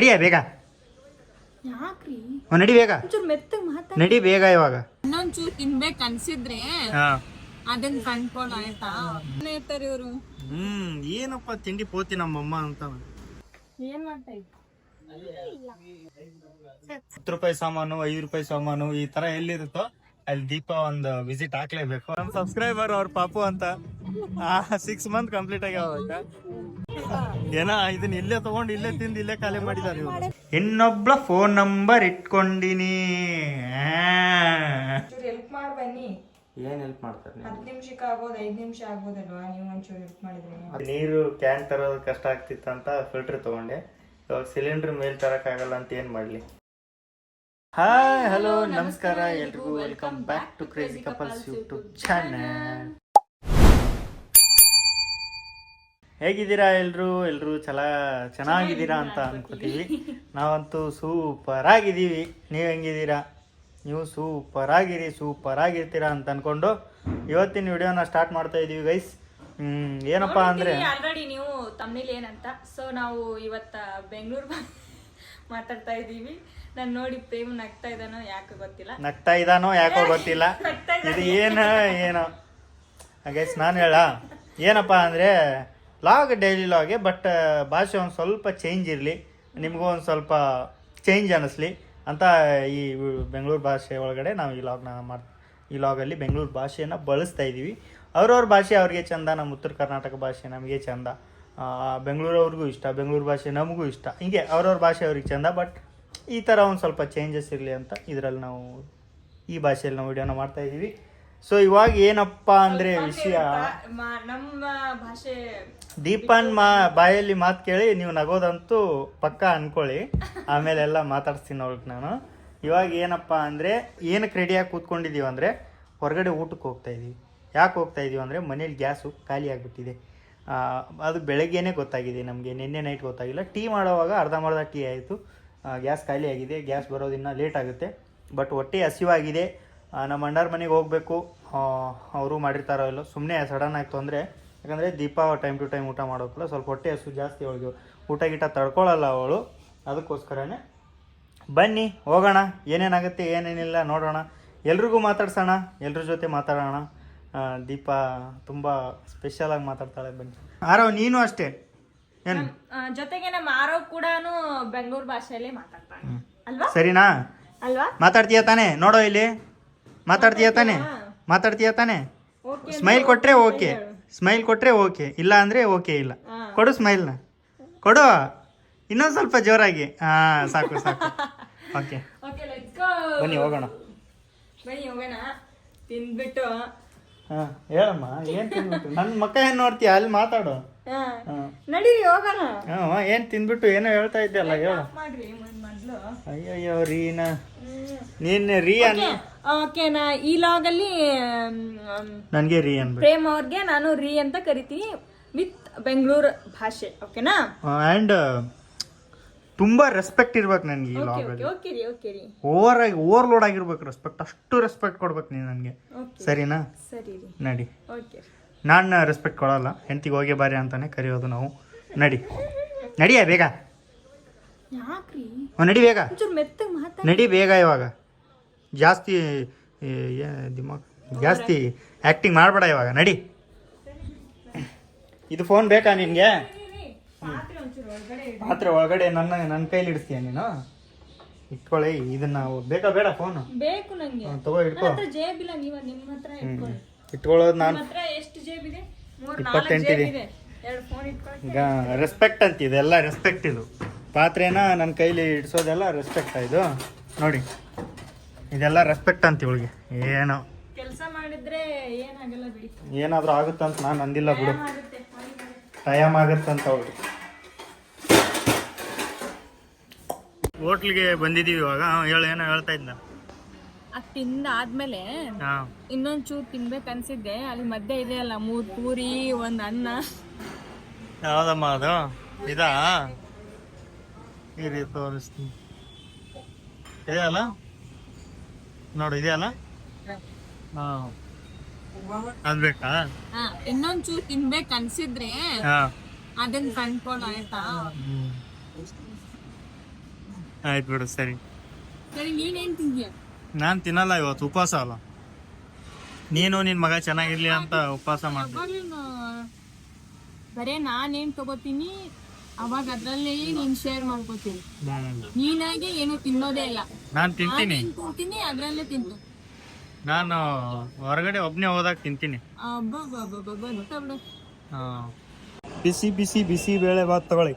ನಡಿಯ ಬೇಗ. ಯಾಕ್ರಿ ನಡಿ ಬೇಗ, ಮೆತ್ತಗ್ ಮಾತಾಡ. ನಡಿ ಬೇಗ. ಇವಾಗ ಇನ್ನೊಂಚೂರು ತಿನ್ಬೇಕು ಅನ್ಸಿದ್ರೆ ಅದನ್ನ ಕಂಟ್ರೋಲ್ ಆಯ್ತಾ ಇರ್ತಾರೆ ಇವರು. ಏನಪ್ಪ ತಿಂಡಿ ಪೋತಿ ನಮ್ಮಮ್ಮ ಅಂತ. ಏನ್ ಮಾಡ್ತಾ ಇದ್ದೆ? 10 ರೂಪಾಯಿ ಸಾಮಾನು, 5 ರೂಪಾಯಿ ಸಾಮಾನು ಈ ತರ ಎಲ್ಲಿರುತ್ತೋ ಅಲ್ಲಿ ದೀಪ ಒಂದು ವಿಸಿಟ್ ಹಾಕ್ಲೇಬೇಕು. ನಮ್ ಸಬ್ಸ್ಕ್ರೈಬರ್ ಅವ್ರ ಪಾಪು ಅಂತ 6 ಮಂತ್ ಕಂಪ್ಲೀಟ್ ಆಗ್ಯಾವ. ಏನ ಇದನ್ನ ಇಲ್ಲೇ ತಗೊಂಡು ಇಲ್ಲೇ ತಿಂದು ಇಲ್ಲೇ ಖಾಲಿ ಮಾಡಿದಾರೆ. ಇನ್ನೊಬ್ಳ ಫೋನ್ ನಂಬರ್ ಇಟ್ಕೊಂಡಿನಿ. ಹೆಲ್ಪ್ ಮಾಡಿ ಬನ್ನಿ. ಏನ್ ಹೆಲ್ಪ್ ಮಾಡ್ತಾರೆ? 10 ನಿಮಿಷಕ್ಕೆ ಆಗೋದು 5 ನಿಮಿಷ ಆಗೋದಲ್ವಾ? ನೀವು ಒಂಚೂರು ಹೆಲ್ಪ್ ಮಾಡಿದ್ರೆ. ನೀರು ಕ್ಯಾನ್ ತರೋದು ಕಷ್ಟ ಆಗ್ತಿತ್ತಂತ ಫಿಲ್ಟರ್ ತಗೊಂಡೆ. ಇವಾಗ ಸಿಲಿಂಡರ್ ಮೇಲ್ ತರಕ್ಕಾಗಲ್ಲ ಅಂತ ಏನ್ ಮಾಡ್ಲಿ. ಹಾಯ್ ಹಲೋ ನಮಸ್ಕಾರ ಎಲ್ರಿಗೂ, welcome back to crazy couples YouTube channel. ಹೇಗಿದ್ದೀರಾ ಎಲ್ರು ಚೆನ್ನಾಗಿದ್ದೀರಾ ಅಂತ ಅನ್ಕೋತೀವಿ. ನಾವಂತೂ ಸೂಪರ್ ಆಗಿದ್ದೀವಿ. ನೀವು ಹೆಂಗಿದ್ದೀರಾ? ನೀವು ಸೂಪರ್ ಆಗಿರ್ತೀರಾ ಅಂತ ಅನ್ಕೊಂಡು ಇವತ್ತಿನ ವಿಡಿಯೋನ ಸ್ಟಾರ್ಟ್ ಮಾಡ್ತಾ ಇದೀವಿ ಗೈಸ್. ಏನಪ್ಪಾ ಅಂದ್ರೆ ಆಲ್ರೆಡಿ ನೀವು ತಮಿಳ್ ಏನಂತ. ಸೊ ನಾವು ಇವತ್ತ ಬೆಂಗಳೂರು ಮಾತಾಡ್ತಾ ಇದೀವಿ. ನಾನು ನೋಡಿ ಪ್ರೇಮ್ ನಗ್ತಾ ಇದಾನೋ ಯಾಕೋ ಗೊತ್ತಿಲ್ಲ. ಇದು ಏನೋ ಗೈಸ್ ನಾನು ಏನಪ್ಪಾ ಅಂದ್ರೆ ಲಾಗ್ ಡೈಲಿ ಲಾಗೆ, ಬಟ್ ಭಾಷೆ ಒಂದು ಸ್ವಲ್ಪ ಚೇಂಜ್ ಇರಲಿ, ನಿಮಗೂ ಒಂದು ಸ್ವಲ್ಪ ಚೇಂಜ್ ಅನ್ನಿಸ್ಲಿ ಅಂತ ಈ ಬೆಂಗಳೂರು ಭಾಷೆ ಒಳಗಡೆ ನಾವು ಈ ಲಾಗಲ್ಲಿ ಬೆಂಗಳೂರು ಭಾಷೆಯನ್ನು ಬಳಸ್ತಾ ಇದ್ದೀವಿ. ಅವ್ರವ್ರ ಭಾಷೆ ಅವ್ರಿಗೆ ಚಂದ, ನಮ್ಮ ಉತ್ತರ ಕರ್ನಾಟಕ ಭಾಷೆ ನಮಗೆ ಚಂದ, ಬೆಂಗಳೂರವ್ರಿಗೂ ಇಷ್ಟ, ಬೆಂಗಳೂರು ಭಾಷೆ ನಮಗೂ ಇಷ್ಟ, ಹೀಗೆ ಅವ್ರವ್ರ ಭಾಷೆ ಅವ್ರಿಗೆ ಚಂದ. ಬಟ್ ಈ ಥರ ಒಂದು ಸ್ವಲ್ಪ ಚೇಂಜಸ್ ಇರಲಿ ಅಂತ ಇದರಲ್ಲಿ ನಾವು ಈ ಭಾಷೆಯಲ್ಲಿ ನಾವು ವಿಡಿಯೋನ ಮಾಡ್ತಾ ಇದ್ದೀವಿ. ಸೊ ಇವಾಗ ಏನಪ್ಪ ಅಂದರೆ ವಿಷಯ, ನಮ್ಮ ಭಾಷೆ ದೀಪನ್ ಬಾಯಲ್ಲಿ ಮಾತು ಕೇಳಿ ನೀವು ನಗೋದಂತೂ ಪಕ್ಕ ಅನ್ಕೊಳ್ಳಿ. ಆಮೇಲೆ ಎಲ್ಲ ಮಾತಾಡ್ಸ್ತೀನಿ ಅವ್ರಿಗೆ ನಾನು. ಇವಾಗ ಏನಪ್ಪ ಅಂದರೆ ಏನಕ್ಕೆ ರೆಡಿಯಾಗಿ ಕೂತ್ಕೊಂಡಿದ್ದೀವಿ ಅಂದರೆ ಹೊರಗಡೆ ಊಟಕ್ಕೆ ಹೋಗ್ತಾ ಇದ್ದೀವಿ. ಯಾಕೆ ಹೋಗ್ತಾ ಇದ್ದೀವಿ ಅಂದರೆ ಮನೇಲಿ ಗ್ಯಾಸು ಖಾಲಿ ಆಗಿಬಿಟ್ಟಿದೆ. ಅದು ಬೆಳಗ್ಗೆನೇ ಗೊತ್ತಾಗಿದೆ ನಮಗೆ, ನಿನ್ನೆ ನೈಟ್ ಗೊತ್ತಾಗಿಲ್ಲ. ಟೀ ಮಾಡೋವಾಗ ಅರ್ಧಂಬರ್ಧ ಟೀ ಆಯಿತು, ಗ್ಯಾಸ್ ಖಾಲಿ ಆಗಿದೆ. ಗ್ಯಾಸ್ ಬರೋದಿನ್ನ ಲೇಟ್ ಆಗುತ್ತೆ. ಬಟ್ ಹೊಟ್ಟೆ ಹಸಿವಾಗಿದೆ. ನಮ್ಮ ಅಣ್ಣಾರ ಮನೆಗೆ ಹೋಗಬೇಕು, ಅವರು ಮಾಡಿರ್ತಾರೋ ಇಲ್ಲೋ. ಸುಮ್ಮನೆ ಸಡನ್ನಾಗಿ ತೊಂದರೆ, ಯಾಕಂದರೆ ದೀಪ ಟೈಮ್ ಟು ಟೈಮ್ ಊಟ ಮಾಡೋಕ್ಕಲ್ಲ, ಸ್ವಲ್ಪ ಹೊಟ್ಟೆ ಹಸು ಜಾಸ್ತಿ ಅವಳಿಗೆ, ಊಟ ಗೀಟ ತಡ್ಕೊಳ್ಳಲ್ಲ ಅವಳು. ಅದಕ್ಕೋಸ್ಕರನೇ ಬನ್ನಿ ಹೋಗೋಣ, ಏನೇನಾಗುತ್ತೆ ಏನೇನಿಲ್ಲ ನೋಡೋಣ, ಎಲ್ರಿಗೂ ಮಾತಾಡ್ಸೋಣ, ಎಲ್ರ ಜೊತೆ ಮಾತಾಡೋಣ. ದೀಪ ತುಂಬ ಸ್ಪೆಷಲಾಗಿ ಮಾತಾಡ್ತಾಳೆ. ಬನ್ನಿ ಆರವ್, ನೀನು ಅಷ್ಟೇ ಏನು ಜೊತೆಗೆ ನಮ್ಮ ಆರವ್ ಕೂಡ ಬೆಂಗಳೂರು ಭಾಷೆಯಲ್ಲೇ ಮಾತಾಡ್ತಾಳೆ ಅಲ್ವಾ? ಸರಿನಾ? ಅಲ್ವಾ? ಮಾತಾಡ್ತೀಯ ತಾನೆ? ನೋಡೋ ಇಲ್ಲಿ ಮಾತಾಡ್ತೀಯ ತಾನೆ? ಸ್ಮೈಲ್ ಕೊಟ್ರೆ ಓಕೆ, ಸ್ಮೈಲ್ ಕೊಟ್ರೆ ಓಕೆ, ಇಲ್ಲ ಅಂದ್ರೆ ಓಕೆ ಇಲ್ಲ. ಕೊಡು ಸ್ಮೈಲ್ನ, ಕೊಡು ಇನ್ನೊಂದು ಸ್ವಲ್ಪ ಜೋರಾಗಿ. ಸಾಕು ಓಕೆ ಬನ್ನಿ ಹೋಗೋಣ. ತಿಂದ್ಬಿಟ್ಟು ಹೇಳಮ್ಮ, ಏನ್ ತಿನ್ಬಿಟ್ಟು? ನನ್ನ ಮಕ್ಕ ಏನ್ ನೋಡ್ತೀಯ? ಅಲ್ಲಿ ಮಾತಾಡು. ನಡೀರಿ ಹೋಗೋಣ. ಏನ್ ತಿಂದ್ಬಿಟ್ಟು ಏನೋ ಹೇಳ್ತಾ ಇದ್ದಲ್ಲ, ಹೇಳು. ಅಯ್ಯಯ್ಯೋ ರೀನಾ, ನೀನ್ ರೀ ಓಕೆನಾ? ಈ ಲಾಗ್ ಅಲ್ಲಿ ನನ್ಗೆ ರೀ ಅನ್ಬೇಕು, ಪ್ರೇಮ್ ಅವ್ರಿಗೆ ನಾನು ರೀ ಅಂತ ಕರಿತೀನಿ ವಿತ್ ಬೆಂಗಳೂರು ಭಾಷೆ. ಓಕೆನಾ? ಅಂಡ್ ತುಂಬಾ ರೆಸ್ಪೆಕ್ಟ್ ಇರ್ಬೇಕು ನನ್ಗೆ ಈ ಲಾಗ್ ಅಲ್ಲಿ. ಓವರ್ಲೋಡ್ ಆಗಿರ್ಬೇಕು ರೆಸ್ಪೆಕ್ಟ್. ಅಷ್ಟು ರೆಸ್ಪೆಕ್ಟ್ ಕೊಡ್ಬೇಕು ನೀನ್ ನನ್ಗೆ, ಸರಿನಾ? ಸರಿ ನಡಿ. ನಾನು ರೆಸ್ಪೆಕ್ಟ್ ಕೊಡಲ್ಲ, ಹೆಂಡತಿಗೆ ಹೋಗಿ ಬಾರಿ ಅಂತಾನೆ ಕರೆಯೋದು ನಾವು. ನಡಿಯ ಬೇಗ. ನಡಿ ಬೇಗ, ನಡಿ ಬೇಗ. ಇವಾಗ ಜಾಸ್ತಿ ಆ್ಯಕ್ಟಿಂಗ್ ಮಾಡಬೇಡ ಇವಾಗ, ನಡಿ. ಇದು ಫೋನ್ ಬೇಕಾ ನಿನಗೆ? ಪಾತ್ರೆ ಒಳಗಡೆ ನನ್ನ ಕೈಲಿ ಇಡಿಸ್ತೀಯ ನೀನು? ಇಟ್ಕೊಳ್ಳಿ ಇದನ್ನ. ಬೇಕಾ ಬೇಡ ಫೋನು? ಬೇಕು ನಂಗೆ. ತಗೋ ಇಟ್ಕೋ. ಜೇಬಿಲ್ಲ, ನೀವು ನಿಮ್ಮ ಹತ್ರ ಇಟ್ಕೊಳ್ಳೋದು. ನಾನು ಎಷ್ಟು ಜೇಬಿದೆ? 28 ಇದೆ. ಈಗ ರೆಸ್ಪೆಕ್ಟ್ ಅಂತ, ಇದೆಲ್ಲ ರೆಸ್ಪೆಕ್ಟ್. ಇದು ಪಾತ್ರೆನ ನನ್ನ ಕೈಲಿ ಇಡಿಸೋದೆಲ್ಲ ರೆಸ್ಪೆಕ್ಟ್. ಇದು ನೋಡಿ, ಇದೆಲ್ಲ ರೆಸ್ಪೆಕ್ಟ್ ಅಂತ ಇವಳಿಗೆ. ಏನೋ ಕೆಲಸ ಮಾಡಿದ್ರೆ ಏನಾಗಲ್ಲ ಬಿಡಿ, ಏನಾದರೂ ಆಗುತ್ತಂತ ನಾನು ಅಂದಿಲ್ಲ ಬಿಡು, ಟೈಮ್ ಆಗುತ್ತಂತ ಅವಳಿಗೆ. ಹೋಟ್ಲಿಗೆ ಬಂದಿದ್ದೀವಿ ಇವಾಗ. ಏನೋ ಹೇಳ್ತಾ ಇದ್ದ. ಅದು ತಿಂದಾದ್ಮೇಲೆ ಇನ್ನೊಂದು ಚೂರು ತಿನ್ಬೇಕು ಅನ್ಸಿದ್ದೆ. ಅಲ್ಲಿ ಮಧ್ಯೆ ಇದೆ ಅಲ್ಲ, 3 ಪೂರಿ 1 ಅನ್ನ. ಯಾವ್ದಮ್ಮ ಅದು? ಇದಾ? ಈ ರೀತಿ ತೋರಿಸ್ತೀನಿ. ಇದೆಯಲ್ಲ ನೋಡು, ಇದೆಯಲ್ಲ. ಅದ್ ಬೇಕಾ? ಇನ್ನೊಂದ್ ಚೂರು ತಿನ್ಬೇಕು ಅನ್ಸಿದ್ರೆ ಅದನ್ನ ಕಂಟ್ರೋಲ್ ಆಯ್ತಾ? ಆಯ್ತು ಬಿಡು ಸರಿ. ಸರಿ ನೀನೇನ್ ತಿಂದ್ಯಾ? ನಾನು ತಿನ್ನಲ್ಲ ಇವತ್ತು, ಉಪವಾಸ ಅಲ್ಲ. ನೀನು ನಿನ್ನ ಮಗ ಚೆನ್ನಾಗಿರ್ಲಿ ಅಂತ ಉಪವಾಸ ಮಾಡ್ತೀನಿ. ಬರೇ ನಾನೇನ್ ತಗೋತೀನಿ ಅವಾಗ ಅದ್ರಲ್ಲೇ ನೀನ್ ಶೇರ್ ಮಾಡ್ಕೋತೀನಿ. ನೀನಾಗೆ ಏನು ತಿನ್ನೋದೇ ಇಲ್ಲ. ನಾನು ತಿಂತೀನಿ, ತಿಂತೀನಿ ಅದ್ರಲ್ಲೇ ತಿಂತು. ನಾನು ಹೊರಗಡೆ ಒಬ್ಬನೇ ಹೋದಾಗ ತಿಂತೀನಿ. ಬಿಸಿ ಬಿಸಿ ಬಿಸಿ ಬೇಳೆ ಭಾತ್ ತಗೊಳ್ಳಿ,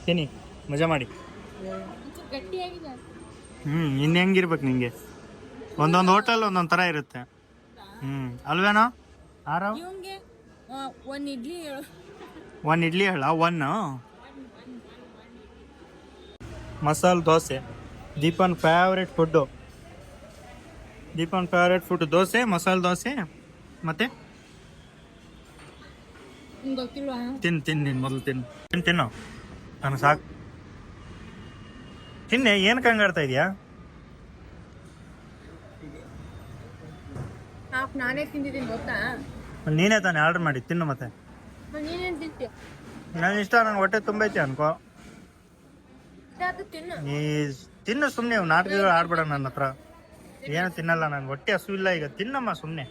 ತಿನ್ನಿ, ಮಜಾ ಮಾಡಿ. ಗಟ್ಟಿಯಾಗಿದೆ. ಇನ್ನು ಹೆಂಗಿರ್ಬೇಕು ನಿಂಗೆ? ಒಂದೊಂದು ಹೋಟೆಲ್ ಒಂದೊಂದು ಥರ ಇರುತ್ತೆ. ಅಲ್ವೇನೋ? ಆರಾಮ್. ಇವಂಗೆ ಒಂದ್ ಇಡ್ಲಿ ಹೇಳು. ಒಂದು ಇಡ್ಲಿ ಹೇಳ. Masala dosa Deepan favourite food. Deepan favourite food dosa, masala dosa. ಮತ್ತೆ ಗೊತ್ತಿಲ್ವಾ? ತಿನ್ನು ಮೊದಲು ತಿನ್ನು ನನಗೆ ಸಾಕು. ತಿನ್ನೆ, ಏನು ಕಂಗಾಡ್ತಾ ಇದೆಯಾ? ನಾನೇ ತಿಂದಿದ್ದೀನಿ ಗೊತ್ತಾ? ನೀನೇ ತಾನೇ ಆರ್ಡರ್ ಮಾಡಿ ತಿನ್ನು. ಮತ್ತೆ ನೀನೇನ್ ತಿಂತೀಯ? ನನ್ನ ಇಷ್ಟ, ನಂಗೆ ಹೊಟ್ಟೆ ತುಂಬೈತಿ ಅನ್ಕೋ. ತಿನ್ನು. ನೀ ತಿನ್ನು ಸುಮ್ಮನೆ. ನಾಟಕಗಳು ಆಡ್ಬೇಡ ನನ್ನ ಹತ್ರ. ಏನು ತಿನ್ನಲ್ಲ, ನನಗೆ ಹೊಟ್ಟೆ ಹಸು ಇಲ್ಲ ಈಗ. ತಿನ್ನಮ್ಮ ಸುಮ್ಮನೆ.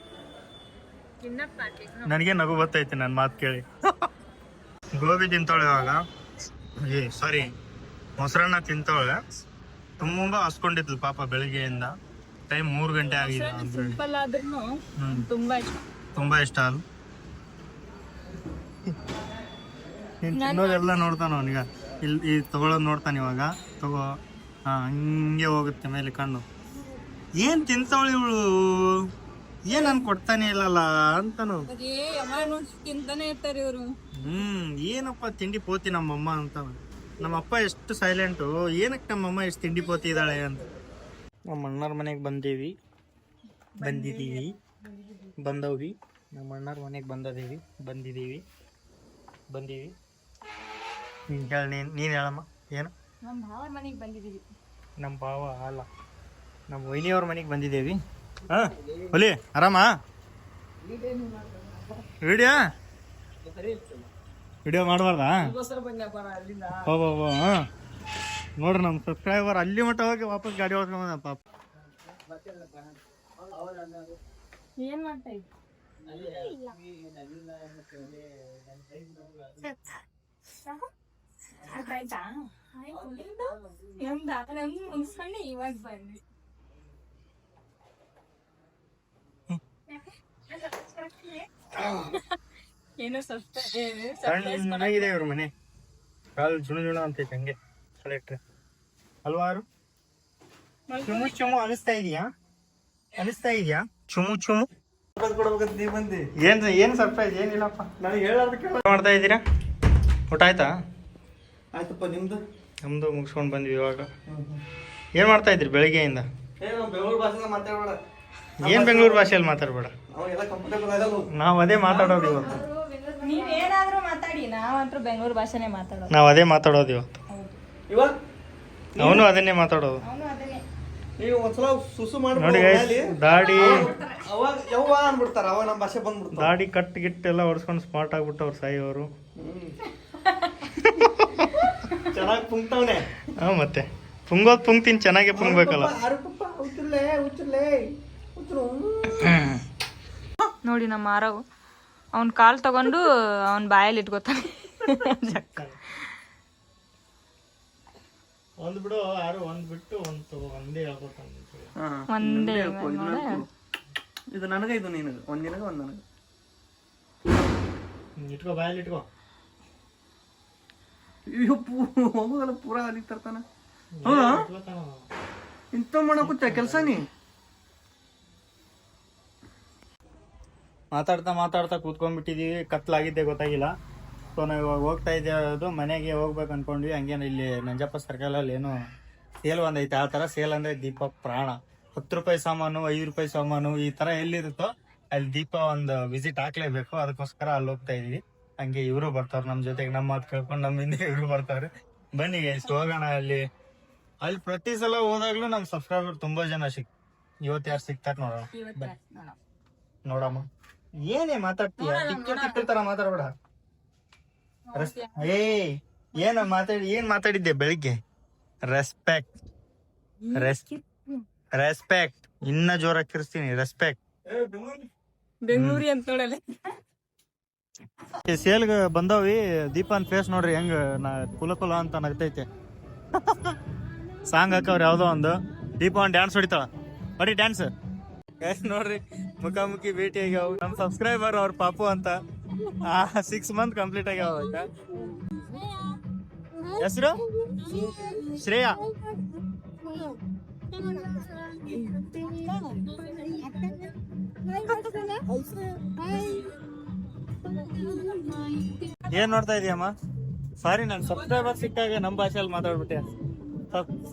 ನನಗೆ ನಗು ಬರ್ತೈತಿ ನನ್ನ ಮಾತು ಕೇಳಿ. ಗೋಬಿ ತಿಂತಾಳೆ ಇವಾಗ. ಸಾರಿ, ಮೊಸರನ್ನ ತಿಂತಾಳೆ. ತುಂಬ ಹಸ್ಕೊಂಡಿದ್ಲು ಪಾಪ ಬೆಳಿಗ್ಗೆಯಿಂದ. ಟೈಮ್ 3 ಗಂಟೆ ಆಗಿದೆ. ಸಿಂಪಲ್ ಆದ್ರೂ ತುಂಬಾ ಇಷ್ಟ. ತುಂಬ ಇಷ್ಟ ಅಲ್ಲ. ನೀನು ತಿನ್ನೋದೆಲ್ಲ ನೋಡ್ತಾನ ಅವನಿಗ. ಇಲ್ಲಿ ತಗೊಳ್ಳೋದು ನೋಡ್ತಾನೆ ಇವಾಗ. ತಗೋ, ಹಂಗೆ ಹೋಗುತ್ತೆ ಮೇಲೆ ಕಣ್ಣು. ಏನು ತಿಂತಾವಳಿ ಇವಳು, ಏನು ನನ್ಗೆ ಕೊಡ್ತಾನೆ ಇಲ್ಲಲ್ಲ ಅಂತಾನು. ತಿಂತಾನೆ ಇರ್ತಾರೆ ಇವರು. ಏನಪ್ಪ ತಿಂಡಿ ಪೋತಿ ನಮ್ಮಮ್ಮ ಅಂತ. ನಮ್ಮಪ್ಪ ಎಷ್ಟು ಸೈಲೆಂಟು, ಏನಕ್ಕೆ ನಮ್ಮಮ್ಮ ಎಷ್ಟು ತಿಂಡಿ ಪೋತಿ ಇದ್ದಾಳೆ ಅಂತ. ನಮ್ಮ ಅಣ್ಣರ ಮನೆಗೆ ಬಂದೀವಿ. ನಮ್ಮ ಅಣ್ಣರ ಮನೆಗೆ ಬಂದೀವಿ. ನೀನು ಹೇಳಮ್ಮ ಏನು? ನಮ್ಮ ಭಾವನ ಮನೆಗೆ ಬಂದಿದ್ದೀವಿ. ನಮ್ಮ ಭಾವ ಅಲ್ಲ, ನಮ್ಮ ವೈನಿಯವ್ರ ಮನೆಗೆ ಬಂದಿದ್ದೀವಿ. ಹಾಂ ಹೊಲಿ, ಆರಾಮ? ವಿಡಿಯೋ ಮಾಡಬಾರ್ದಾ? ಹಾಂ ನೋಡ್ರಿ, ನಮ್ಮ ಸಬ್ಸ್ಕ್ರೈಬರ್ ಅಲ್ಲಿ ಮಟ್ಟ ಹೋಗಿ ವಾಪಸ್ ಗಾಡಿ ಹೊಡ್ಕೊಂಡ ಪಾಪ. ಏನ್ ಮಾಡ್ತಾ ಇದ್ದೆ? ಮುಗಿಸ್ಕೊಂಡು ಇವಾಗ ಬಂದ್ವಿ. ಏನೋ ಚೆನ್ನಾಗಿದೆ ಇವ್ರ ಮನೆ. ಕಾಲು ಜುಣ ಅಂತೈತೆ ಹಂಗೆ ಕಲೆಕ್ಟ್ರೆ ಹಲ್ವಾರು. ಚುಮು ಅನಿಸ್ತಾ ಇದೆಯಾ? ಚುಮು ಏನು ಸರ್ಪ್ರೈಸ್? ಏನಿಲ್ಲಪ್ಪ, ನನಗೆ ಹೇಳೋದಕ್ಕೆ ಮಾಡ್ತಾ ಇದ್ದೀರಾ? ಊಟ ಆಯ್ತಾ? ಆಯ್ತಪ್ಪ, ನಿಮ್ದು? ನಮ್ದು ಮುಗಿಸ್ಕೊಂಡು ಬಂದ್ವಿ ಇವಾಗ. ಏನು ಮಾಡ್ತಾ ಇದ್ರಿ ಬೆಳಿಗ್ಗೆಯಿಂದ? ಬೆಂಗಳೂರು ಭಾಷೆ ಮಾತಾಡಬೇಡ. ಏನು ಬೆಂಗಳೂರು ಭಾಷೆಯಲ್ಲಿ ಮಾತಾಡ್ಬೇಡ. ನಾವು ಅದೇ ಮಾತಾಡೋದು ಇವತ್ತು. ನೀವೇನಾದ್ರೂ ಮಾತಾಡಿ, ನಾವಂತೂ ಬೆಂಗಳೂರು ಭಾಷೆನೇ ಮಾತಾಡೋದು. ನಾವು ಅದೇ ಮಾತಾಡೋದು ಇವತ್ತು. ಅವನು ಅದನ್ನೇ ಮಾತಾಡೋದು. ನೀವು ಒಂದ್ಸಲ ಸುಸು ನೋಡಿ ದಾಡಿ ಅವಾಗ ಯವ್ವ ಅನ್ಬಿಡ್ತಾರ. ಅವಾಗ ನಮ್ಮ ಭಾಷೆ ಬಂದ್ಬಿಡ್ತಾರ. ದಾಡಿ ಗಿಟ್ಟೆಲ್ಲ ಹೊಡ್ಸ್ಕೊಂಡು ಸ್ಮಾರ್ಟ್ ಆಗ್ಬಿಟ್ಟು ಅವ್ರು ಸಾಯಿ ಅವರು. ಚೆನ್ನಾಗಿ ಪುಂಕ್ತವನೆ. ಮತ್ತೆ ಪುಂಗ್ತೀನಿ, ಚೆನ್ನಾಗೆ ಪುಂಗ್ಬೇಕಲ್ಲ. ನೋಡಿ ನಮ್ಮ ಮಾರವು ಅವ್ನ ಕಾಲ್ ತಗೊಂಡು ಅವನ ಬಾಯಲ್ಲಿ ಇಟ್ಕೋತಾನೆ. ಒಂದು ಬಿಡು, ಯಾರು ಒಂದು ಬಿಟ್ಟು ಒಂದೇ ಹೇಳ್ಕೊತಾನೆ. ಒಂದೇ ಇದು ನನಗೆ, ಇದು ನಿನಗೆ. ಒಂದ್ ನಿನಗೆ, ಒಂದ್ ನನಗೆ. ಇಟ್ಕೋ, ಬಾಯಲ್ಲಿ ಇಟ್ಕೋ. ಹೋಗಲ್ಲ, ಪೂರಾ ಅಲ್ಲಿ ತರ್ತಾನ. ಇಂಥ ಮಾಡಕುತ್ತೆ ಕೆಲಸ ನೀ. ಮಾತಾಡ್ತಾ ಕೂತ್ಕೊಂಡ್ಬಿಟ್ಟಿದೀವಿ. ಕತ್ಲಾಗಿದ್ದೆ ಗೊತ್ತಾಗಿಲ್ಲ. ಸೊ ನಾವು ಇವಾಗ ಹೋಗ್ತಾ ಇದ್ದೇವೆ ಮನೆಗೆ ಹೋಗ್ಬೇಕು ಅನ್ಕೊಂಡ್ವಿ. ಹಂಗೇನು ಇಲ್ಲಿ ನಂಜಪ್ಪ ಸರ್ಕಲಲ್ಲಿ ಏನೋ ಸೇಲ್ ಒಂದೈತೆ. ಆ ಥರ ಸೇಲ್ ಅಂದರೆ ದೀಪ ಪ್ರಾಣ. 10 ರೂಪಾಯಿ ಸಾಮಾನು, 5 ರೂಪಾಯಿ ಸಾಮಾನು, ಈ ಥರ ಎಲ್ಲಿರುತ್ತೋ ಅಲ್ಲಿ ದೀಪ ಒಂದು ವಿಸಿಟ್ ಹಾಕ್ಲೇಬೇಕು. ಅದಕ್ಕೋಸ್ಕರ ಅಲ್ಲಿ ಹೋಗ್ತಾ ಇದೀವಿ. ಹಂಗೆ ಇವರು ಬರ್ತಾರೆ ನಮ್ಮ ಜೊತೆಗೆ. ನಮ್ಮ ಮಾತು ಕೇಳ್ಕೊಂಡು ನಮ್ಮ ಹಿಂದೆ ಇವರು ಬರ್ತಾರೆ. ಬನ್ನಿ ಗೈಸ್ ಹೋಗೋಣ. ಅಲ್ಲಿ ಪ್ರತಿ ಸಲ ಹೋದಾಗ್ಲೂ ನಮ್ಮ ಸಬ್ಸ್ಕ್ರೈಬರ್ ತುಂಬಾ ಜನ ಇವತ್ತು ಯಾರು ಸಿಗ್ತಾರೆ ನೋಡಮ್ಮ. ಏನೇ ಮಾತಾಡ್ತೀಯ? ಟಿಕ್ಕ ತರ ಮಾತಾಡ್ಬೇಡ. ಏನ್ ಮಾತಾಡಿದ್ದೆ ಬೆಳಿಗ್ಗೆ? ರೆಸ್ಪೆಕ್ಟ್ ರೆಸ್ಪೆಕ್ಟ್ ಇನ್ನ ಜೋರಾಗಿ ಕಿರ್ಸ್ತೀನಿ. ರೆಸ್ಪೆಕ್ಟ್. ಬೆಂಗಳೂರಿ ಅಂತ ನೋಡಲ್ಲ. ಸೇಲ್ಗೆ ಬಂದವಿ. ದೀಪನ್ ಫೇಸ್ ನೋಡ್ರಿ ಹೆಂಗ ಕುಲ ಅಂತ ನಗ್ತೈತೆ. ಸಾಂಗ್ ಹಾಕವ್ರಿ ಯಾವ್ದೋ ಒಂದು. ದೀಪನ್ ಡ್ಯಾನ್ಸ್ ಹೊಡಿತಾಳ. ಹೊಡಿ ಡ್ಯಾನ್ಸ್. ನೋಡ್ರಿ ಮುಖಾಮುಖಿ ಭೇಟಿ ಆಗ್ಯಾವ. ನಮ್ ಸಬ್ಸ್ಕ್ರೈಬರ್ ಅವ್ರ ಪಾಪು ಅಂತ 6 ಮಂತ್ ಕಂಪ್ಲೀಟ್ ಆಗ್ಯಾವ. ಹೆಸರು ಶ್ರೇಯಾ. ಏನ್ ನೋಡ್ತಾ ಇದೀಯಮ್ಮ? ಸಾರಿ, ನನ್ ಸಬ್ಸ್ಕ್ರೈಬರ್ ಸಿಕ್ಕಾಗ ನಮ್ ಭಾಷೆಯಲ್ಲಿ ಮಾತಾಡ್ಬಿಟ್ಟೆ.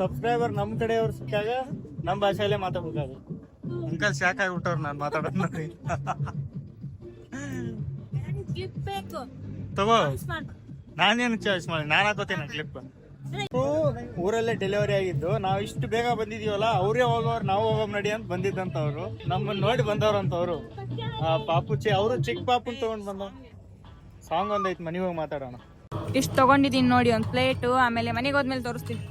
ಸಬ್ಸ್ಕ್ರೈಬರ್ ನಮ್ ಕಡೆಯವ್ರು ಸಿಕ್ಕಾಗ ನಮ್ ಭಾಷೆಯಲ್ಲೇ ಮಾತಾಡ್ಬೇಕಾಗ ಅಂಕಲ್ ಶಾಕ್ ಆಗ್ಬಿಟ್ಟವ್ರು ನಾನು ಮಾತಾಡೋದ್ ನೋಡಿ. ತಗೋ, ನಾನೇನು ಚಾಯ್ಸ್ ಮಾಡಿ ನಾನು ಹಾಕೋತೀನಿ ಕ್ಲಿಪ್. ಊರಲ್ಲೇ ಡೆಲಿವರಿ ಆಗಿದ್ದು. ನಾವ್ ಇಷ್ಟು ಬೇಗ ಬಂದಿದೀವಲ್ಲ, ಅವ್ರೇ ಹೋಗೋರು ನಾವು ಹೋಗೋ ನಡಿ ಅಂತ ಬಂದಿದ್ದಂತವ್ರು. ನಮ್ಮನ್ನ ನೋಡಿ ಬಂದವ್ರಂತವ್ರು. ಪಾಪುಚಿ ಅವರು ಚಿಕ್ಕ ಪಾಪುನ್ ತಗೊಂಡ್ ಬಂದವ್. ಸಾಂಗ್ ಒಂದೈತ್, ಮನೆಗೆ ಹೋಗಿ ಮಾತಾಡೋಣ. ಇಷ್ಟು ತಗೊಂಡಿದೀನಿ ನೋಡಿ ಒಂದ್ ಪ್ಲೇಟು. ಆಮೇಲೆ ಮನೆಗೆ ಹೋದ್ಮೇಲೆ ತೋರಿಸ್ತೀನಿ.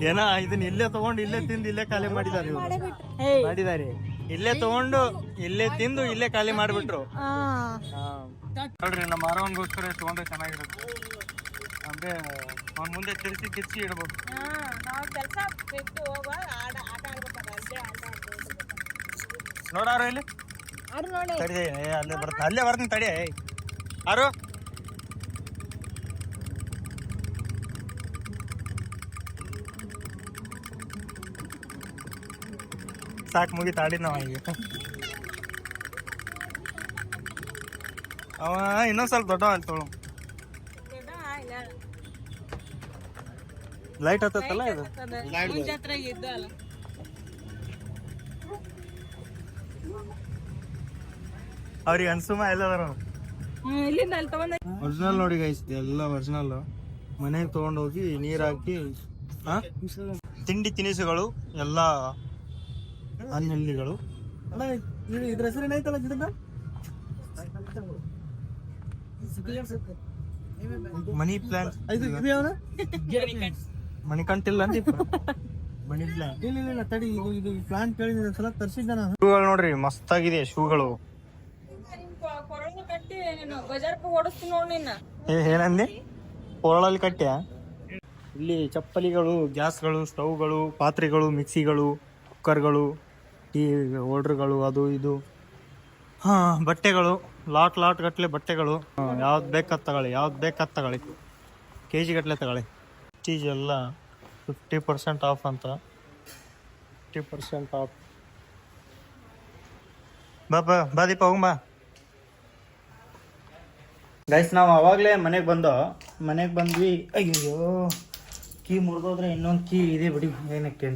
ಏನ ಇದನ್ನ ಇಲ್ಲೇ ತಗೊಂಡು ಇಲ್ಲೇ ತಿಂದು ಇಲ್ಲೇ ಖಾಲಿ ಮಾಡಿದಾರೆ ಮಾಡಿದಾರೆ. ಇಲ್ಲೇ ತಗೊಂಡು ಇಲ್ಲೇ ತಿಂದು ಇಲ್ಲೇ ಖಾಲಿ ಮಾಡ್ಬಿಟ್ರು. ನೋಡ್ರಿ, ನಮ್ಮ ಆರವನ್ಗೋಸ್ಕರ ತಗೊಂಡ್ರೆ ಚೆನ್ನಾಗಿರುತ್ತೆ. ಅಂದ್ರೆ ಅವ್ನ ಮುಂದೆ ತಿರ್ಸಿ ಕಿರ್ಚಿ ಇಡ್ಬೋದು. ನೋಡಾರ ಇಲ್ಲಿ ತಡಿ, ಅಲ್ಲೇ ಬರ್ತೀನಿ ತಡಿ. ಆರು ಸಾಕು, ಮುಗಿತು ಆಡಿ ನಾವ. ಈಗ ಅವ ಇನ್ನೊಂದ್ ಸ್ವಲ್ಪ ದೊಡ್ಡ ಅಲ್ಲಿ ತೊಳು. ಲೈಟ್ ಹತ್ತಲ್ಲ ಇದು. ಅವ್ರಿಗೆ ಅನ್ಸುಮ ಎಲ್ಲದಾರ ಒರಿಜಿನಲ್ ನೋಡಿ ಗೈಸ್, ಎಲ್ಲ ಒರಿಜಿನಲ್. ಮನೆಗೆ ತಗೊಂಡೋಗಿ ನೀರ್ ಹಾಕಿ ತಿಂಡಿ ತಿನಿಸುಗಳು ಎಲ್ಲ ಅನ್ಹೆಲ್ದಿಗಳು. ಇದ್ರ ಹೆಸರು ಏನೈತಲ್ಲ ಗಿಡದ? Money plant. ಮನಿ ಕಂಟಿಲ್ಲ ಮನಿ ಪ್ಲಾಂಟ್. ಇಲ್ಲ ತಡಿ, ಇದು ಪ್ಲಾಂಟ್ ಕೇಳಿದ ಸಲ ತರಿಸಿದ್ದ ನಾನು. ಶೂಗಳು ನೋಡ್ರಿ, ಮಸ್ತ್ ಆಗಿದೆ ಶೂಗಳು. ಏನಂದಿ? ಕೊರಳಲ್ಲಿ ಕಟ್ಟ್ಯಾ? ಇಲ್ಲಿ ಚಪ್ಪಲಿಗಳು, ಗ್ಯಾಸ್ಗಳು, ಸ್ಟವ್ಗಳು, ಪಾತ್ರೆಗಳು, ಮಿಕ್ಸಿಗಳು, ಕುಕ್ಕರ್ಗಳು, ಟೀ ಓಲ್ಡ್ರುಗಳು, ಅದು ಇದು. ಬಟ್ಟೆಗಳು, ಲಾಟ್ ಗಟ್ಟಲೆ ಬಟ್ಟೆಗಳು. ಯಾವ್ದು ಬೇಕಾದ್ ತಗೊಳ್ಳಿ. KG ಗಟ್ಟಲೆ ತಗೊಳ್ಳಿ. ಚೀಸ್ ಎಲ್ಲ 50% ಆಫ್ ಅಂತ. 50% ಆಫ್. ಬಾ ದೀಪ, ಹೋಗಂಬಾ. ಗೈಸ್, ನಾವು ಅವಾಗಲೇ ಮನೆಗೆ ಬಂದ್ವಿ. ಅಯ್ಯೋ, ಕೀ ಮುರಿದೋದ್ರೆ ಇನ್ನೊಂದು ಕೀ ಇದೆ ಬಿಡಿ. ಏನಕ್ಕೆ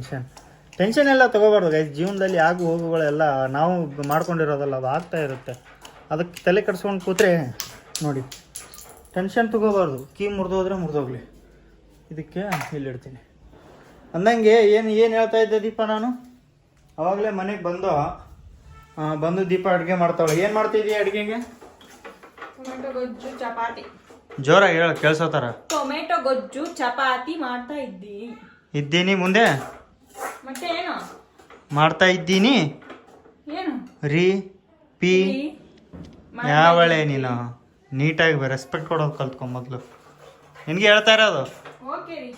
ಟೆನ್ಷನ್ ಎಲ್ಲ ತೊಗೋಬಾರ್ದು ಗೈಸ್. ಜೀವನದಲ್ಲಿ ಆಗು ಹೋಗುಗಳೆಲ್ಲ ನಾವು ಮಾಡ್ಕೊಂಡಿರೋದಲ್ಲ, ಅದು ಆಗ್ತಾ ಇರುತ್ತೆ. ಅದಕ್ಕೆ ತಲೆ ಕೆಡ್ಸ್ಕೊಂಡು ಕೂತ್ರೆ ನೋಡಿ, ಟೆನ್ಷನ್ ತೊಗೋಬಾರ್ದು. ಕೀ ಮುರಿದೋದ್ರೆ ಮುರಿದೋಗ್ಲಿ. ಇದಕ್ಕೆ ಇಲ್ಲಿಡ್ತೀನಿ ಅಂದಂಗೆ. ಏನು ಹೇಳ್ತಾ ಇದ್ದೆ ದೀಪ? ನಾನು ಅವಾಗಲೇ ಮನೆಗೆ ಬಂದು ದೀಪ ಅಡುಗೆ ಮಾಡ್ತಾವಳೆ. ಏನು ಮಾಡ್ತಿದ್ದೀಯ ಅಡುಗೆಗೆ? ಟೊಮೆಟೊ ಗೊಜ್ಜು ಚಪಾತಿ. ಜೋರಾಗಿ ಹೇಳ, ಕೇಳಿಸೋತಾರ. ಟೊಮೆಟೊ ಗೊಜ್ಜು ಚಪಾತಿ ಮಾಡ್ತಾ ಇದ್ದೀನಿ. ಮುಂದೆ ಮತ್ತೆ ಏನು ಮಾಡ್ತಾ ಇದ್ದೀನಿ? ಏನು ಪಿ ಯಾವಳೆ ನೀನು? ನೀಟಾಗಿ ರೆಸ್ಪೆಕ್ಟ್ ಕೊಡೋದು ಕಲ್ತ್ಕೊ ಮೊದಲು. ನಿನಗೆ ಹೇಳ್ತಾ ಇರೋದು. ಓಕೆ ರೀ.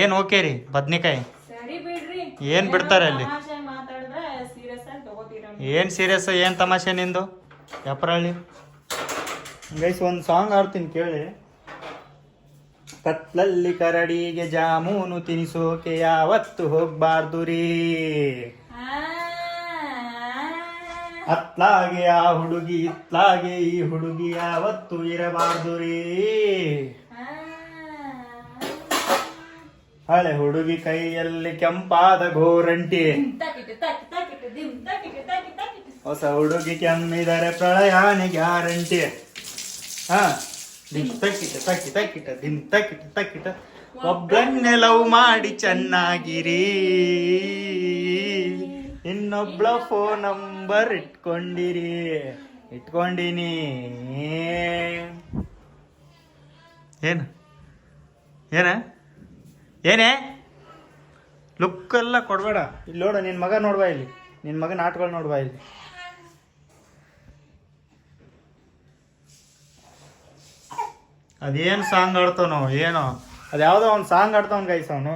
ಏನು ಓಕೆ ರೀ? ಬದ್ನಿಕಾಯಿ ಸರಿ ಬಿಡ್ರಿ. ಏನು ಬಿಡ್ತಾರೆ ಅಲ್ಲಿ? ಮಾತಾಡಿದ್ರೆ ಸೀರಿಯಸ್ ಆಗಿ ತಗೋತೀರ. ಏನು ಸೀರಿಯಸ್? ಏನು ತಮಾಷೆ ನಿಂದು? ಯಪ್ರಳ್ಳಿ ಗೈಸ್, ಒಂದು ಸಾಂಗ್ ಆಡ್ತೀನಿ ಕೇಳಿ. ಕತ್ಲಲ್ಲಿ ಕರಡಿಗೆ ಜಾಮೂನು ತಿನಿಸೋಕೆ ಯಾವತ್ತು ಹೋಗ್ಬಾರ್ದು ರೀ. ಅತ್ಲಾಗೆ ಆ ಹುಡುಗಿ, ಇತ್ಲಾಗೆ ಈ ಹುಡುಗಿ ಯಾವತ್ತು ಇರಬಾರ್ದು ರೀ. ಹಳೆ ಹುಡುಗಿ ಕೈಯಲ್ಲಿ ಕೆಂಪಾದ ಗೋರಂಟಿ, ಹೊಸ ಹುಡುಗಿ ಕೆಮ್ಮಿದರೆ ಪ್ರಳಯಾನಿ ಗ್ಯಾರಂಟಿ. ತಕ್ಕಿಟ ಒಬ್ಬಳನ್ನೇ ಲವ್ ಮಾಡಿ ಚೆನ್ನಾಗಿರಿ, ಇನ್ನೊಬ್ಳ ಫೋನ್ ನಂಬರ್ ಇಟ್ಕೊಂಡಿನಿ. ಏನೇ ಲುಕ್ ಎಲ್ಲ ಕೊಡಬೇಡ. ಇಲ್ಲಿ ನೋಡು, ನಿನ್ನ ಮಗ ನೋಡ್ಬಾ, ಇಲ್ಲಿ ನಿನ್ನ ಮಗನ ಆಟಗಳು ನೋಡ್ಬಾ ಇಲ್ಲಿ. ಅದೇನು ಸಾಂಗ್ ಆಡ್ತಾನೋ ಏನೋ, ಅದು ಯಾವುದೋ ಒಂದು ಸಾಂಗ್ ಆಡ್ತಾವನ್ ಗೈಸ್ ಅವನು.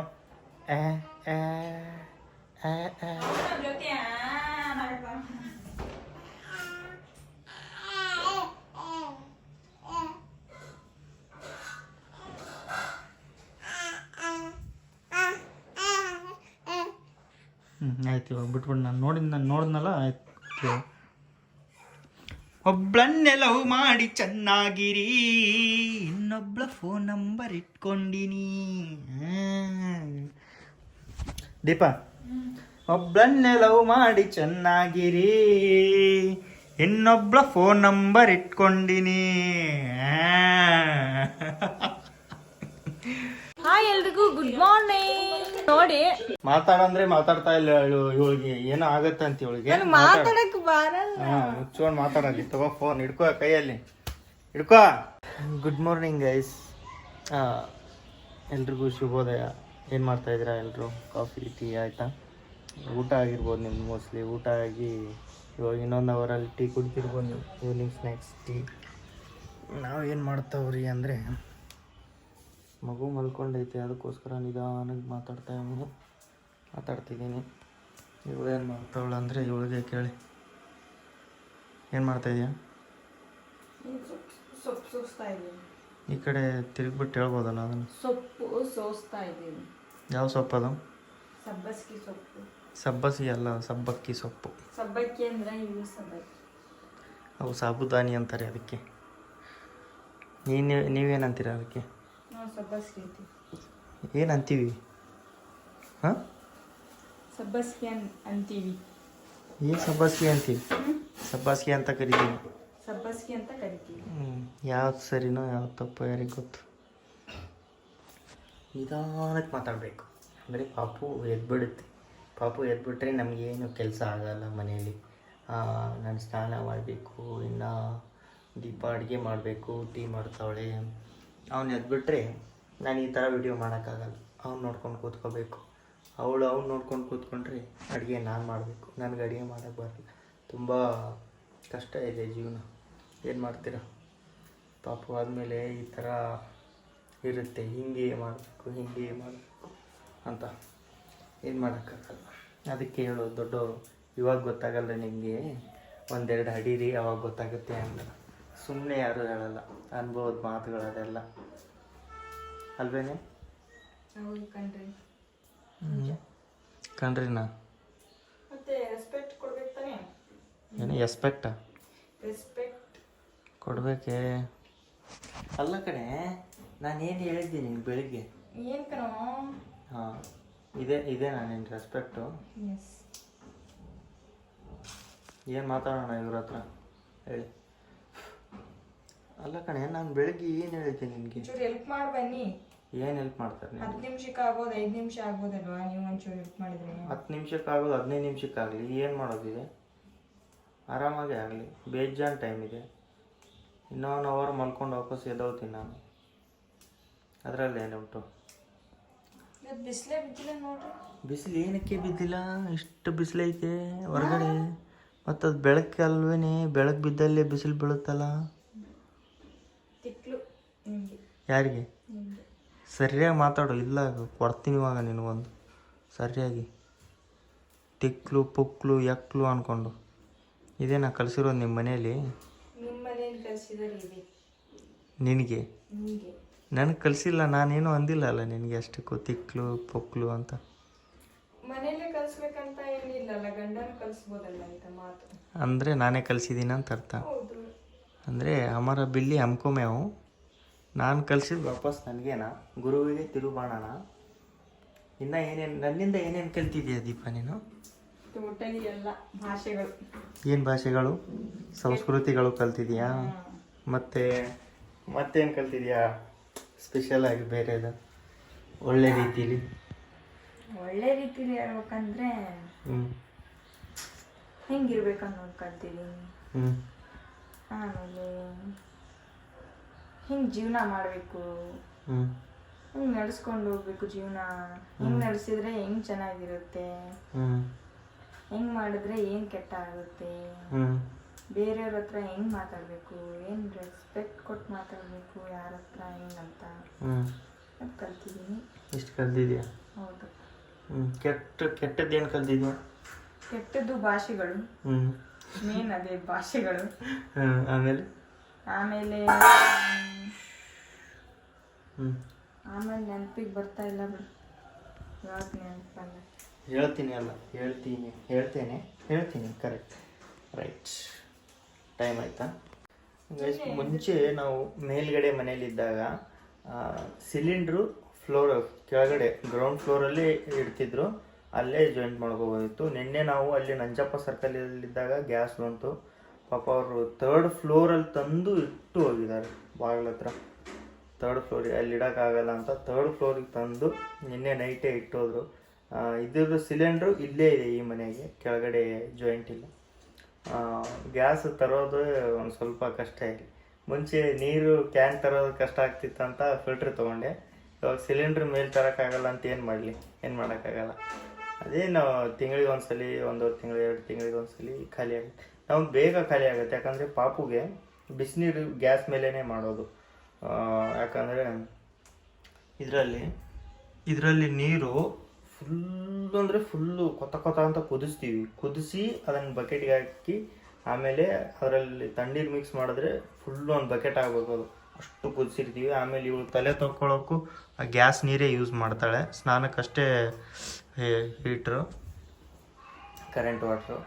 ಆಯ್ತು, ಇವಾಗ ಬಿಟ್ಬಿಟ್ಟು ನಾನು ನೋಡಿದ್ನಲ್ಲ, ಆಯ್ತು. ಒಬ್ಳನ್ನೇ ಲವ್ ಮಾಡಿ ಚೆನ್ನಾಗಿರಿ, ಇನ್ನೊಬ್ಳ ಫೋನ್ ನಂಬರ್ ಇಟ್ಕೊಂಡಿನಿ. ದೀಪ, ಒಬ್ಳನ್ನೇ ಲವ್ ಮಾಡಿ ಚೆನ್ನಾಗಿರಿ, ಇನ್ನೊಬ್ಳ ಫೋನ್ ನಂಬರ್ ಇಟ್ಕೊಂಡಿನಿ. ಹಾಯ್ ಎಲ್ರಿಗೂ ಗುಡ್ ಮಾರ್ನಿಂಗ್. ನೋಡಿ ಮಾತಾಡಂದ್ರೆ ಮಾತಾಡ್ತಾ ಇಲ್ಲ ಇವಳಿಗೆ, ಏನೋ ಆಗತ್ತೆ ಅಂತ ಇವಳಿಗೆ. ಮಾತಾಡಕ್ ಬರಲ್ಲ. ಮುಚ್ಕೊಂಡು ಮಾತಾಡಲಿ. ತಗೋ ಫೋನ್, ಹಿಡ್ಕೋ ಕೈಯಲ್ಲಿ, ಹಿಡ್ಕೋ. ಗುಡ್ ಮಾರ್ನಿಂಗ್ ಗೈಸ್, ಎಲ್ರಿಗೂ ಶುಭೋದಯ. ಏನು ಮಾಡ್ತಾ ಇದ್ದೀರಾ ಎಲ್ಲರೂ? ಕಾಫಿ ಟೀ ಆಯಿತಾ? ಊಟ ಆಗಿರ್ಬೋದು ನಿಮ್ದು ಮೋಸ್ಟ್ಲಿ. ಊಟ ಆಗಿ ಇವಾಗ ಇನ್ನೊಂದು ಅವರಲ್ಲಿ ಟೀ ಕುಡ್ತಿರ್ಬೋದು ನೀವು, ಈವ್ನಿಂಗ್ ಸ್ನ್ಯಾಕ್ಸ್ ಟೀ. ನಾವು ಏನು ಮಾಡ್ತಾವ್ರಿ ಅಂದರೆ, ಮಗು ಮಲ್ಕೊಂಡೈತೆ, ಅದಕ್ಕೋಸ್ಕರ ನಿಧಾನಕ್ಕೆ ಮಾತಾಡ್ತಿದ್ದೀನಿ. ಇವಳೇನು ಮಾಡ್ತಾವಳು ಅಂದರೆ, ಇವಳಿಗೆ ಕೇಳಿ. ಏನು ಮಾಡ್ತಾಯಿದ್ಯಾ? ಸೊಪ್ಪು ಸೋಸ್ತಾ ಇದ್ದೀನಿ. ಈ ಕಡೆ ತಿರುಗ್ಬಿಟ್ಟು ಹೇಳ್ಬೋದಲ್ಲ ಅದನ್ನು. ಸೊಪ್ಪು ಸೋಸ್ತಾ ಇದ್ದೀನಿ. ಯಾವ ಸೊಪ್ಪು ಅದು? ಸಬ್ಬಸ್ಗಿ ಸೊಪ್ಪು. ಸಬ್ಬಸಿ ಅಲ್ಲ, ಸಬ್ಬಕ್ಕಿ ಸೊಪ್ಪು. ಸಬ್ಬಕ್ಕಿ ಅಂದ್ರೆ ಇವು ಸಬ್ಬಕ್ಕಿ. ಅವು ಸಾಬುದಾನಿ ಅಂತಾರೆ ಅದಕ್ಕೆ. ನೀವೇನಂತೀರ ಅದಕ್ಕೆ? ನಾವು ಸಬ್ಬಸ್ಗಿ ಅಂತೀವಿ. ಏನಂತೀವಿ? ಹಾಂ, ಸಬ್ಬಸ್ಗಿ ಅಂತೀವಿ. ಏನು ಸಬ್ಬಸ್ಗಿ ಅಂತೀವಿ? ಸಬ್ಬಸ್ಗಿ ಅಂತ ಕರಿತೀವಿ. ಸಬ್ಬಸ್ಗಿ ಅಂತ ಕರಿತೀವಿ. ಯಾವ್ದು ಸರಿನೋ ಯಾವ್ದು ತಪ್ಪು ಯಾರಿಗೆ ಗೊತ್ತು. ನಿಧಾನಕ್ಕೆ ಮಾತಾಡಬೇಕು ಅಂದರೆ ಪಾಪು ಎದ್ಬಿಡುತ್ತೆ. ಪಾಪು ಎದ್ಬಿಟ್ರೆ ನಮಗೇನು ಕೆಲಸ ಆಗಲ್ಲ ಮನೆಯಲ್ಲಿ. ನಾನು ಸ್ನಾನ ಮಾಡಬೇಕು, ಇನ್ನು ದೀಪ ಅಡುಗೆ ಮಾಡಬೇಕು, ಟೀ ಮಾಡ್ತಾವಳೆ. ಅವ್ನು ಎದ್ಬಿಟ್ರೆ ನಾನು ಈ ಥರ ವಿಡಿಯೋ ಮಾಡೋಕ್ಕಾಗಲ್ಲ. ಅವ್ನು ನೋಡ್ಕೊಂಡು ಕೂತ್ಕೋಬೇಕು. ಅವ್ನು ನೋಡ್ಕೊಂಡು ಕೂತ್ಕೊಂಡ್ರೆ ಅಡುಗೆ ನಾನು ಮಾಡಬೇಕು. ನನಗೆ ಅಡುಗೆ ಮಾಡೋಕ್ಕೆ ಬರಲ್ಲ. ತುಂಬ ಕಷ್ಟ ಇದೆ ಜೀವನ. ಏನು ಮಾಡ್ತೀರ? ಪಾಪು ಆದಮೇಲೆ ಈ ಥರ ಇರುತ್ತೆ, ಹಿಂಗೆ ಮಾಡಬೇಕು ಅಂತ. ಏನು ಮಾಡೋಕ್ಕಾಗಲ್ಲ. ಅದಕ್ಕೆ ಹೇಳೋದು ದೊಡ್ಡವರು, ಇವಾಗ ಗೊತ್ತಾಗಲ್ಲ ನಿಮಗೆ, ಒಂದೆರಡು ಹಡೀರಿ ಅವಾಗ ಗೊತ್ತಾಗುತ್ತೆ ಅಂತ. ಸುಮ್ಮನೆ ಯಾರೂ ಹೇಳಲ್ಲ, ಅನ್ಬೋದ ಮಾತುಗಳದೆಲ್ಲ ಅಲ್ವೇನೆ? ಕಣ್ರಿನಾ? ಮತ್ತೆ ರೆಸ್ಪೆಕ್ಟ್ ಕೊಡ್ಬೇಕು ತಾನೇ? ಏನು ಎಸ್ಪೆಕ್ಟಾ? ರೆಸ್ಪೆಕ್ಟ್ ಕೊಡ್ಬೇಕೇ? ಅಲ್ಲ ಕಣೆ, ನಾನೇನು ಹೇಳಿದ್ದೀನಿ ಬೆಳಿಗ್ಗೆ? ಏನು ಕಣೋ? ಹಾಂ, ಇದೆ ನಾನೇನು ರೆಸ್ಪೆಕ್ಟು? ಎಸ್. ಏನು ಮಾತಾಡೋಣ ಇವ್ರ ಹತ್ರ ಹೇಳಿ. ಅಲ್ಲ ಕಣೆ, ನಾನು ಬೆಳಿಗ್ಗೆ ಏನು ಹೇಳಿದ್ದೆ ನಿನಗೆ? ಒಂಚೂರು ಹೆಲ್ಪ್ ಮಾಡಿ ಬನ್ನಿ. ಏನು ಹೆಲ್ಪ್ ಮಾಡ್ತಾರೆ? 10 ನಿಮಿಷಕ್ಕೆ ಆಗೋದು 5 ನಿಮಿಷ ಆಗ್ಬೋದಲ್ವಾ? ನೀವು ಒಂಚೂರು ಹೆಲ್ಪ್ ಮಾಡಿದ್ರೆ. 10 ನಿಮಿಷಕ್ಕಾಗೋದು 15 ನಿಮಿಷಕ್ಕಾಗಲಿ, ಏನು ಮಾಡೋದಿದೆ? ಆರಾಮಾಗೇ ಆಗಲಿ. ಬೇಜಾನ್ ಟೈಮ್ ಇದೆ. ಇನ್ನೂ 1 ಅವರ್ ಮಲ್ಕೊಂಡು ವಾಪಸ್ ಎದ್ದೋಗ್ತೀನಿ ನಾನು. ಅದರಲ್ಲಿ ಏನುಂಟು? ಬಿಸಿಲೇ ಬಿದ್ದಿಲ್ಲ ನೋಡ್ರಿ. ಬಿಸಿಲು ಏನಕ್ಕೆ ಬಿದ್ದಿಲ್ಲ? ಇಷ್ಟು ಬಿಸಿಲೈತೆ ಹೊರಗಡೆ. ಮತ್ತು ಅದು ಬೆಳಕಲ್ವೇನೆ, ಬೆಳಕು ಬಿದ್ದಲ್ಲೇ ಬಿಸಿಲು ಬೀಳುತ್ತಲ್ಲ. ತಿಕ್ಲು ನಿಮಗೆ. ಯಾರಿಗೆ? ನಿಮಗೆ. ಸರಿಯಾಗಿ ಮಾತಾಡು, ಇಲ್ಲ ಕೊಡ್ತೀನಿ ಇವಾಗ ನಿನಗೊಂದು ಸರಿಯಾಗಿ. ತಿಕ್ಲು ಪುಕ್ಲು ಎಕ್ಲು ಅಂದ್ಕೊಂಡು ಇದೇ ನಾ ಕಲಿಸಿರೋದು ನಿಮ್ಮ ಮನೆಯಲ್ಲಿ. ನಿಮ್ಮ ಮನೇಲಿ ಕಲಿಸಿದರೆ ಇದೆ ನಿನಗೆ? ನಿಮಗೆ ನನಗೆ ಕಲಿಸಿಲ್ಲ, ನಾನೇನು ಅಂದಿಲ್ಲ ಅಲ್ಲ ನಿನಗೆ ಅಷ್ಟಕ್ಕೂ ತಿಕ್ಲು ಪುಕ್ಲು ಅಂತ. ಮನೆಯಲ್ಲೇ ಕಲಿಸ್ಬೇಕಂತ ಏನಿಲ್ಲಲ್ಲ, ಗಂಡನ ಕಲಿಸ್ಬೋದಲ್ಲ ಅಂತ ಮಾತು. ಅಂದರೆ ನಾನೇ ಕಲಿಸಿದ್ದೀನಿ ಅಂತ ಅರ್ಥ. ಹೌದು. ಅಂದರೆ ಅಮರ ಬಿಲ್ಲಿ ಹಮ್ಕೊಮೇವು. ನಾನು ಕಲಿಸಿದ್ದು ವಾಪಸ್ ನನಗೇನಾ? ಗುರುವಿಗೆ ತಿರುಬಾಣನ. ಇನ್ನು ನನ್ನಿಂದ ಏನೇನು ಕಲ್ತಿದ್ಯಾ ದೀಪ ನೀನು? ಟೋಟಲಿ ಎಲ್ಲ ಭಾಷೆಗಳು. ಏನು ಭಾಷೆಗಳು? ಸಂಸ್ಕೃತಿಗಳು ಕಲ್ತಿದ್ಯಾ? ಮತ್ತೇನು ಕಲ್ತಿದ್ಯಾ ಸ್ಪೆಷಲ್ ಆಗಿ ಬೇರೆದು? ಒಳ್ಳೆ ರೀತಿಲಿ ಹೇಳ್ಬೇಕಂದ್ರೆ ಹೆಂಗಿರ್ಬೇಕನ್ನೋದು ಕಲ್ತಿದ್ದೀನಿ. ಆಮೇಲೆ ಹಿಂಗೆ ಜೀವನ ಮಾಡಬೇಕು, ಹಿಂಗೆ ನಡೆಸ್ಕೊಂಡು ಹೋಗ್ಬೇಕು ಜೀವನ. ಹಿಂಗೆ ನಡೆಸಿದ್ರೆ ಹೆಂಗ್ ಚೆನ್ನಾಗಿರುತ್ತೆ, ಹೆಂಗ್ ಮಾಡಿದ್ರೆ ಏನ್ ಕೆಟ್ಟ ಆಗುತ್ತೆ, ಬೇರೆಯವ್ರ ಹತ್ರ ಹೆಂಗ್ ಮಾತಾಡ್ಬೇಕು, ಏನ್ ರೆಸ್ಪೆಕ್ಟ್ ಕೊಟ್ಟು ಮಾತಾಡ್ಬೇಕು, ಯಾರ ಹತ್ರ ಹೆಂಗಂತ ಅದು ಕಲ್ತಿದ್ದೀನಿ. ಇಷ್ಟು ಕಲ್ತಿದ್ಯಾ? ಹೌದು. ಕೆಟ್ಟದ್ದೇನು ಕಲ್ತಿದ್ಯಾ? ಕೆಟ್ಟದ್ದು ಭಾಷೆಗಳು, ಮೇನ್ ಅದೇ ಭಾಷೆಗಳು. ಆಮೇಲೆ ಆಮೇಲೆ ಆಮೇಲೆ ನೆನಪಿಗೆ ಬರ್ತಾ ಇಲ್ಲ ಬಿಡು. ಯಾವಾಗ ನೆನಪಲ್ಲ ಹೇಳ್ತೀನಿ ಕರೆಕ್ಟ್. ರೈಟ್, ಟೈಮ್ ಆಯ್ತಾ? ಮುಂಚೆ ನಾವು ಮೇಲ್ಗಡೆ ಮನೇಲಿದ್ದಾಗ ಸಿಲಿಂಡ್ರು ಕೆಳಗಡೆ ಗ್ರೌಂಡ್ ಫ್ಲೋರಲ್ಲಿ ಇಡ್ತಿದ್ರು, ಅಲ್ಲೇ ಜಾಯಿಂಟ್ ಮಾಡ್ಕೋಬೋದಿತ್ತು. ನಿನ್ನೆ ನಾವು ಅಲ್ಲಿ ನಂಜಪ್ಪ ಸರ್ಕಲಲ್ಲಿದ್ದಾಗ ಗ್ಯಾಸ್ ಬಂತು. ಪಾಪ ಅವರು 3rd ಫ್ಲೋರಲ್ಲಿ ತಂದು ಇಟ್ಟು ಹೋಗಿದ್ದಾರೆ. ಬಾಗಿಲ ಹತ್ರ 3rd ಫ್ಲೋರಿಗೆ ಅಲ್ಲಿ ಇಡೋಕ್ಕಾಗಲ್ಲ ಅಂತ 3rd ಫ್ಲೋರಿಗೆ ತಂದು ನಿನ್ನೆ ನೈಟೇ ಇಟ್ಟೋದ್ರು. ಇದ್ರದ್ದು ಸಿಲಿಂಡ್ರು ಇಲ್ಲೇ ಇದೆ ಈ ಮನೆಗೆ, ಕೆಳಗಡೆ ಜಾಯಿಂಟ್ ಇಲ್ಲ. ಗ್ಯಾಸ್ ತರೋದು ಒಂದು ಸ್ವಲ್ಪ ಕಷ್ಟ ಇದೆ. ಮುಂಚೆ ನೀರು ಕ್ಯಾನ್ ತರೋದು ಕಷ್ಟ ಆಗ್ತಿತ್ತಂತ ಫಿಲ್ಟ್ರ್ ತೊಗೊಂಡೆ. ಇವಾಗ ಸಿಲಿಂಡ್ರ್ ಮೇಲೆ ತರೋಕ್ಕಾಗಲ್ಲ ಅಂತ ಏನು ಮಾಡೋಕ್ಕಾಗಲ್ಲ. ಅದೇನು ತಿಂಗಳಿಗೆ ಒಂದ್ಸಲಿ, 1.5 ತಿಂಗಳು, 2 ತಿಂಗಳಿಗೆ ಒಂದ್ಸಲಿ ಖಾಲಿ ಆಗುತ್ತೆ. ನಮ್ಗೆ ಬೇಗ ಖಾಲಿ ಆಗುತ್ತೆ, ಯಾಕಂದರೆ ಪಾಪುಗೆ ಬಿಸಿನೀರು ಗ್ಯಾಸ್ ಮೇಲೇ ಮಾಡೋದು. ಯಾಕಂದರೆ ಇದರಲ್ಲಿ ನೀರು ಫುಲ್ಲು ಕೊತ ಅಂತ ಕುದಿಸಿ ಅದನ್ನು ಬಕೆಟ್ಗೆ ಹಾಕಿ, ಆಮೇಲೆ ಅದರಲ್ಲಿ ತಣ್ಣೀರು ಮಿಕ್ಸ್ ಮಾಡಿದ್ರೆ ಫುಲ್ಲು ಒಂದು ಬಕೆಟ್ ಆಗಬೇಕು. ಅದು ಅಷ್ಟು ಕುದಿಸಿರ್ತೀವಿ. ಆಮೇಲೆ ಇವಳು ತಲೆ ತೊಳ್ಕೊಳ್ಳೋಕ್ಕೂ ಆ ಗ್ಯಾಸ್ ನೀರೇ ಯೂಸ್ ಮಾಡ್ತಾಳೆ. ಸ್ನಾನಕ್ಕಷ್ಟೇ ಹೀಟ್ರು, ಕರೆಂಟ್ ವಾಟ್ರು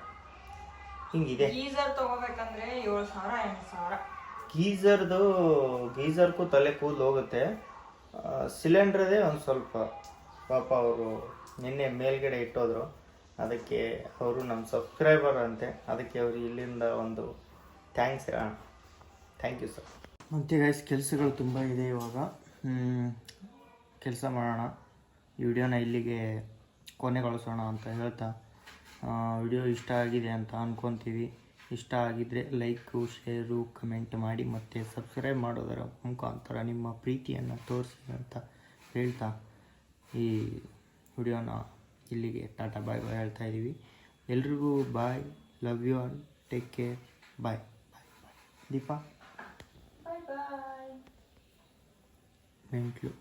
ಹಿಂಗಿದೆ. ಗೀಸರ್ ತಗೋಬೇಕಂದ್ರೆ 7,000 8,000. ಗೀಸರ್ಗೂ ತಲೆ ಕೂದಲು ಹೋಗುತ್ತೆ. ಸಿಲಿಂಡ್ರದೇ ಒಂದು ಸ್ವಲ್ಪ ಪಾಪ ಅವರು ನಿನ್ನೆ ಮೇಲ್ಗಡೆ ಇಟ್ಟೋದ್ರು. ಅದಕ್ಕೆ ಅವರು ನಮ್ಮ ಸಬ್ಸ್ಕ್ರೈಬರ್ ಅಂತೆ, ಅದಕ್ಕೆ ಅವರು ಇಲ್ಲಿಂದ ಒಂದು ಥ್ಯಾಂಕ್ಸ್ ಹೇಳೋಣ. Thank you sir. ಮತ್ತು ಗೈಸ್, ಕೆಲಸಗಳು ತುಂಬ ಇದೆ ಇವಾಗ. ಕೆಲಸ ಮಾಡೋಣ. ಈ ವಿಡಿಯೋನ ಇಲ್ಲಿಗೆ ಕೊನೆಗೊಳಿಸೋಣ ಅಂತ ಹೇಳ್ತಾ, ವಿಡಿಯೋ ಇಷ್ಟ ಆಗಿದೆ ಅಂತ ಅಂದ್ಕೊತೀವಿ. ಇಷ್ಟ ಆಗಿದ್ದರೆ ಲೈಕು, ಶೇರು, ಕಮೆಂಟ್ ಮಾಡಿ ಮತ್ತು ಸಬ್ಸ್ಕ್ರೈಬ್ ಮಾಡೋದರ ಮುಖಾಂತರ ನಿಮ್ಮ ಪ್ರೀತಿಯನ್ನು ತೋರಿಸಿ ಅಂತ ಹೇಳ್ತಾ ಈ ವಿಡಿಯೋನ ಇಲ್ಲಿಗೆ ಟಾಟಾ ಬಾಯ್ ಬಾಯ್ ಹೇಳ್ತಾ ಇದ್ದೀವಿ. ಎಲ್ರಿಗೂ bye, love you all, take care, bye bye bye. Deepa bye bye. Thank you.